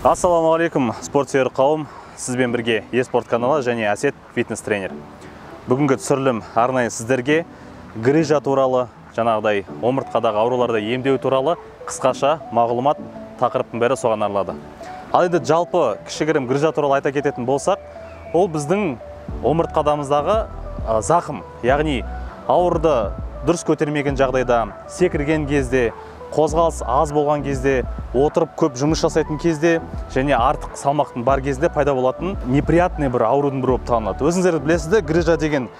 Ассалаумағалейкум, спортсүйер қауым. Сізбен бірге eSport каналы және Әсет фитнес тренер. Бүгінгі түсірілім арнайы сіздерге грыжа туралы, жаңағыдай омыртқадағы ауруларды емдеу туралы қысқаша мағлұмат тақырыптың бәрі соған арналады. Ал енді жалпы кішігірім грыжа туралы айта кететін болсақ, ол біздің омыртқадамыздағы зақым, яғни ауырды дұрыс көтермеген жағдайда, секірген кезде, қозғалыс аз болған кезде, отырып көп жұмыс жасайтын кезде және артық салмақтың бар кезде пайда болатын неприятный бір аурудың бірі болып табылады. Өзіңіздер білесіздер, грыжа деген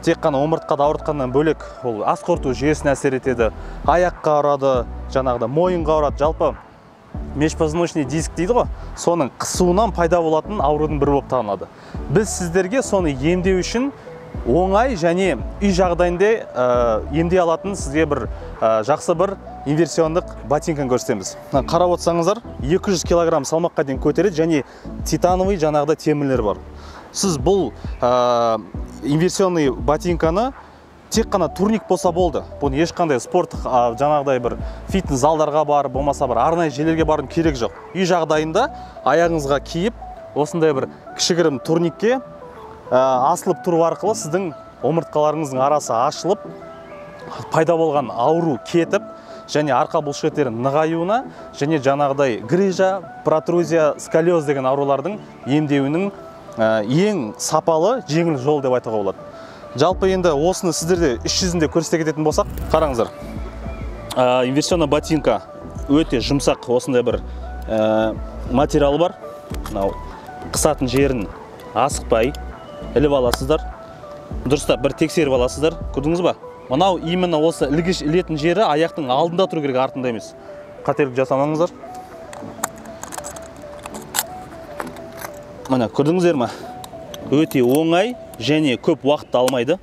тек қана омыртқада ауыртқаннан бөлек, ол ас қорыту жүйесіне әсер етеді, аяққа ұрады, жаңағыда мойынға ұрады. Жалпы межпозвоночный диск дейді ғой, соның қысуынан пайда болатын аурудың бірі болып табылады. Біз сіздерге соны емдеу үшін оңай және үй жағдайында емдей алатын сізге бір жақсы бір инверсиондық ботинканы көрсетеміз. Қарап отырсаңыздар, 200 кг салмаққа дейін көтереді және титановый жаңағыда темірлер бар. Сіз бұл инверсионный ботинканы тек қана турник болса болды. Бұны ешқандай спорт жаңағыдай бір фитнес залдарға бар, болмаса бір арнайы жерлерге бару керек жоқ. Үй жағдайында аяғыңызға киіп, осындай бір кішігірім турникке асылып тұру арқылы сіздің омыртқаларыңыздың арасы ашылып, пайда болған ауру кетіп, және арқа бұлшықеттерінің нығаюына және жаңағыдай грыжа, протрузия, сколиоз деген аурулардың емдеуінің ең сапалы, жеңіл жол деп айтуға болады. Жалпы енді осыны сіздерде іс жүзінде көрсете кететін болсақ, қараңыздар. Инверсионный ботинка өте жұмсақ, осындай бір материалы бар. Қысатын жерін асықпай іліп аласыздар. Дұрыстап бір тексеріп аласыздар. Көрдіңіз ба? Мынау именно осы ілгіш ілетін жері аяқтың алдында тұру керек, артында емес. Қателік жасамаңыздар. Мына көрдіңіздер ме? Өте оңай және көп уақытты алмайды.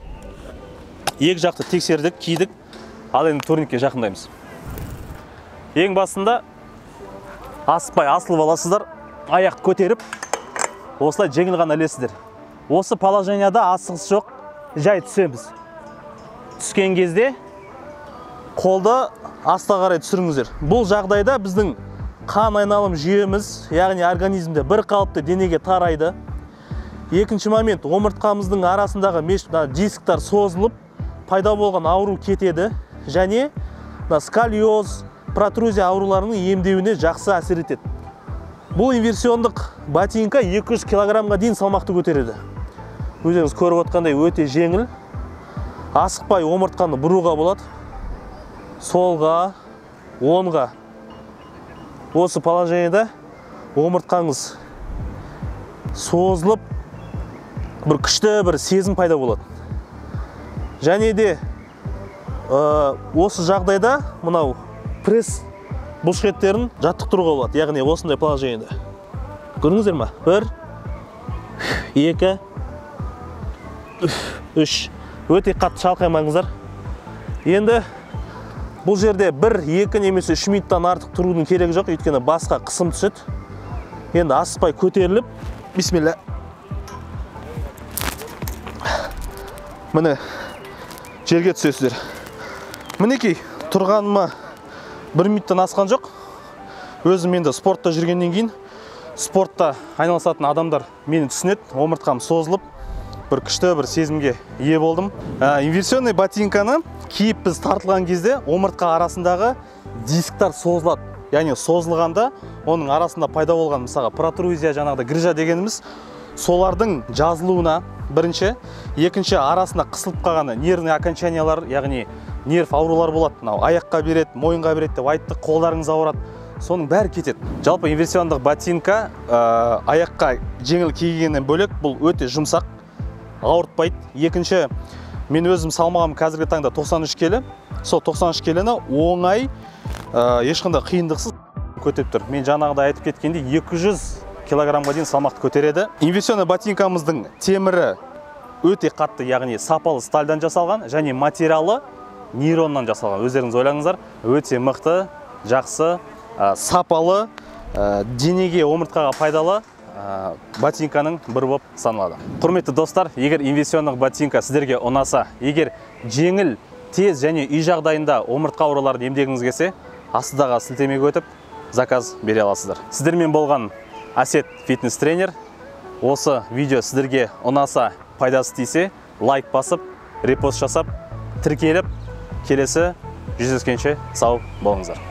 Екі жақты тексердік, кидік. Ал енді турникке жақындаймыз. Ең басында асықпай асылып аласыздар, аяқ көтеріп, осылай жеңіл ғана ілесіздер. Осы положенияда асығыс жоқ, жай түсеміз. Түскен кезде қолды астқа қарай түсіріңіздер. Бұл жағдайда біздің қан айналым жүйеміз, яғни организмде бір қалыпты денеге тарайды. Екінші момент, омыртқамыздың арасындағы дисктар созылып, пайда болған ауру кетеді және сколиоз, протрузия ауруларының емдеуіне жақсы әсер етеді. Бұл инверсиондық ботинка 200 кг дейін салмақты көтереді. Өзіңіз көріп отқандай өте жеңіл. Асықпай омыртқаны бұруға болады. Солға, оңға. Осы положенияда омыртқаңыз созылып, бір күшті бір сезім пайда болады. Және де осы жағдайда мынау пресс бұлшықеттерін жаттықтыруға болады. Яғни осындай положенияда. Көрдіңіздер ме? 1, 2, 3. Өте қатты шалқаймаңыздар. Енді бұл жерде 1, 2 немесе 3 минуттан артық тұрудың керегі жоқ, өйткені басқа қысым түседі. Енді асықпай көтеріліп, бисмилля. Міне жерге түсесіздер. Мінекей, тұрғаныма 1 минуттан асқан жоқ. Өзім енді спортта жүргеннен кейін, спортта айналысатын адамдар мені түсінеді, омыртқам созылып, бір күшті бір сезімге ие болдым. Инверсионный ботинканы киіп біз тартылған кезде омыртқа арасындағы дисктар созылады. Яғни созылғанда оның арасында пайда болған мысалға протрузия, жаңағыда грыжа дегеніміз, солардың жазылуына бірінші, екінші арасында қысылып қалған нервный окончаниялар, яғни нерв аурулар болады. Аяққа береді, мойынға береді деп айтты, қолдарыңыз ауырады. Соның бәрі кетеді. Жалпы инверсиондық ботинка аяққа жеңіл кигеннен бөлек, бұл өте жұмсақ, ауыртпайды. Екінші, мен өзім салмағым қазіргі таңда 93 келі. Сол 93 келіні оңай, ешқандай қиындықсыз көтеріп тұр. Мен жаңағыда айтып кеткенде 200 кг дейін салмақты көтереді. Инверсионный ботинкамыздың темірі өте қатты, яғни сапалы стальдан жасалған және материалы нейроннан жасалған. Өздеріңіз ойлаңыздар, өте мықты, жақсы, сапалы, денеге, омыртқаға пайдалы ботинканың бірі болып саналады. Құрметті достар, егер инверсиондық ботинка сіздерге ұнаса, егер жеңіл, тез және үй жағдайында омыртқа ауруларын емдегіңіз келсе, астыдағы сілтемеге өтіп, заказ бере аласыздар. Сіздермен болған Әсет фитнес тренер. Осы видео сіздерге ұнаса, пайдасы тисе, лайк басып, репост жасап, тіркеліп, келесі жүздескенше сау болыңыздар.